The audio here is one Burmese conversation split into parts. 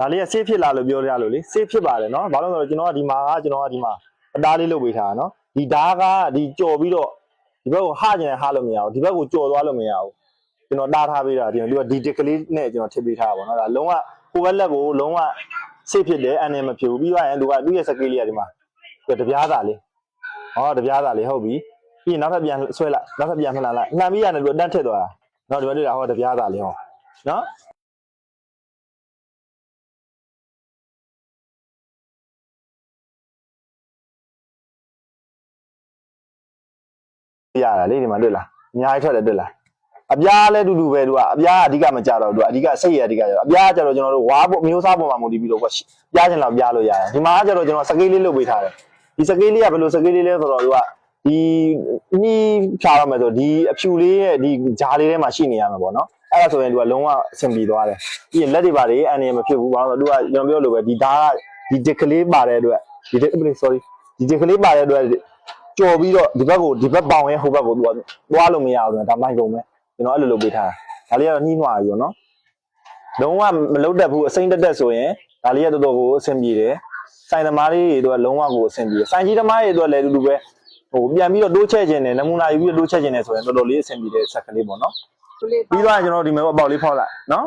ဒါလေးကဆေးဖြစ်လာလို့ပြောရလို့လေဆေးဖြစ်ပါတယ်နော်ဘာလို့လဲဆိုတော့ကျွန်တော်ကဒီမှာအသားလေးလုပ်ပေးထားတာနော်ဒီဓာတ်ကဒီကြော်ပြီးတော့ဒီဘက်ကိုဟကျင်ဟလို့မရဘူးဒီဘက်ကိုကြော်သွားလို့မရဘူးကျွန်တော်တားထားပေးတာဒီဒီတစ်ကလေးနဲ့ကျွန်တော်ထည့်ပေးထားတာပေါ့နော်ဒါလုံးဝဟိုဘက်လက်ကိုလုံးဝဆေးဖြစ်တယ်အန်နေမဖြစ်ဘူးပြီးသွားရင်သူရဲ့စကေးလေးကဒီမှာတပြားသားလေးတပြားသားလေးဟုတ်ပြီပြီးရင်နောက်ထပ်ပြန်ဆွဲလိုက်နောက်ထပ်ပြန်လှန်လိုက်လှန်ပြီးရတယ်သူတန်းထက်သွားတာနော်ဒီမှာတွေ့တာတပြားသားလေးနော်ရတာလေဒီမှာတွေ့လားအများကြီးထွက်တယ်တွေ့လားအပြားလဲတူတူပဲသူကအပြားအဓိကမကြတော့သူကအဓိကစိတ်ရအဓိကကြတော့အပြားကကြတော့ကျွန်တော်တို့ဝါမျိုးစားပေါ်မှာမူတည်ပြီးတော့ပြားချင်လောက်ပြားလို့ရတယ်ဒီမှာကကြတော့ကျွန်တော်စကေးလေးလုပ်ပေးထားတယ်ဒီစကေးလေးကဘယ်လိုစကေးလေးလဲဆိုတော့သူကဒီနှီးဖြာရမယ်ဆိုဒီအဖြူလေးရဲ့ဒီဂျားလေးထဲမှာရှိနေရမှာပေါ့နော်အဲ့ဒါဆိုရင်သူကလုံးဝအဆင်ပြေသွားတယ်ပြီးရင်လက်တွေပါလေအန်နေမဖြစ်ဘူးဘာလို့လဲသူကကျွန်တော်ပြောလို့ပဲဒီဓာတ်ကဒီတစ်ကလေးပါတဲ့အတွက်ဒီတစ်ကလေးပါတဲ့အတွက်ကြော်ပြီးတော့ဒီဘက်ပေါင်ရဲ့ဟိုဘက်ကိုသူကသွားလို့မရဘူးဒါမိုက်ကုန်ပဲကျွန်တော်အဲ့လိုလုပ်ပေးထားတာဒါလေးကတော့နှီးနှွားပြီပေါ့နော်လုံးဝမလုတ်တတ်ဘူးအစိမ့်တက်ဆိုရင်ဒါလေးကတော်တော်ကိုအဆင်ပြေတယ်ဆိုင်သမားလေးတွေတော့လုံးဝကိုအဆင်ပြေဆိုင်ကြီးသမားတွေတော့လည်းတူတူပဲဟိုပြန်ပြီးတော့တိုးချက်ခြင်းနဲ့နမူနာယူပြီးတိုးချက်ခြင်းနဲ့ဆိုရင်တော်တော်လေးအဆင်ပြေတဲ့ဆက်ကလေးပေါ့နော်ပြီးတော့ကျွန်တော်ဒီမှာအပေါက်လေးဖောက်လိုက်နော်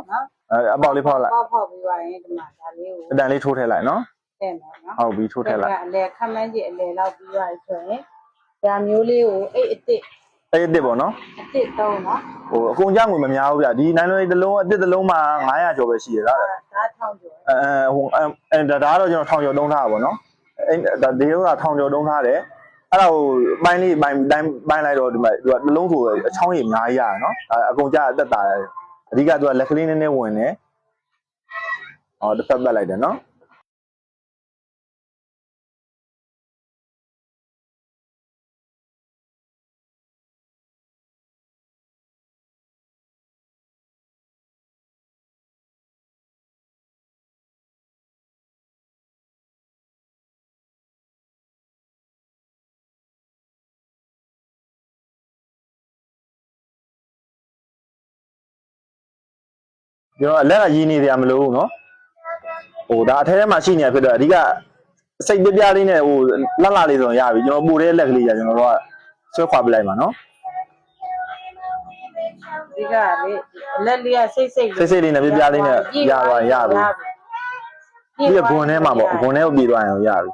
အပေါက်လေးဖောက်လိုက်ဖောက်ပြီးသွားရင်ဒီမှာဒါလေးကိုအတန်လေးထိုးထည့်လိုက်နော်ထည့်မယ်နော်ဟုတ်ပြီထိုးထည့်လိုက်အလဲခမန်းကြီးအလဲလောက်ပြီးသွားပြီဆိုရင်ဒါမျိုးလေးကိုအစ်စ်ပေါ့နော်အစ်စ်သုံးနော်ဟိုအကုန်ကြငွေမများဘူးဗျဒီနိုင်လွယ်တစ်လုံးအစ်စ်တစ်လုံးမှာ900ကျော်ပဲရှိရတာဒါ1000ကျော်ဒါတော့ကျွန်တော်1000ကျော်တုံးထားတာပေါ့နော်ဒါဒီဥစ္စာ1000ကျော်တုံးထားတယ်အဲ့ဒါဟိုပိုင်းလိုက်တော့ဒီမှာသူကတစ်လုံးဆိုအချောင်းကြီးအများကြီးရတာနော်အကုန်ကြအသက်တာအဓိကသူကလက်ကလေးနည်းနည်းဝင်တယ်တစ်ဖက်ပတ်လိုက်တယ်နော်ကျွန်တော်အလက်ကရည်နေတယ်မလို့နော်ဟိုဒါအထဲထဲမှာရှိနေရဖြစ်တော့အဓိကစိတ်ပြပြလေးနဲ့ဟိုလှလှလေးဆိုရပြီကျွန်တော်ပို့တဲ့လက်ကလေးကျွန်တော်တို့ကဆွဲခွာပလိုက်ပါနော်ဒီကလေလက်လေးကစိတ်လေးနဲ့ပြပြလေးနဲ့ရပြီဒီကဂွန်ထဲမှာပေါ့ဂွန်ထဲကိုပြေးသွားရင်ရပြီ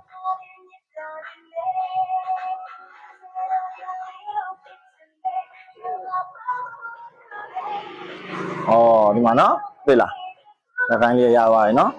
ဒီမှာနော်တွေ့လားလက်ကိုင်းလေးရသွားပြီနော်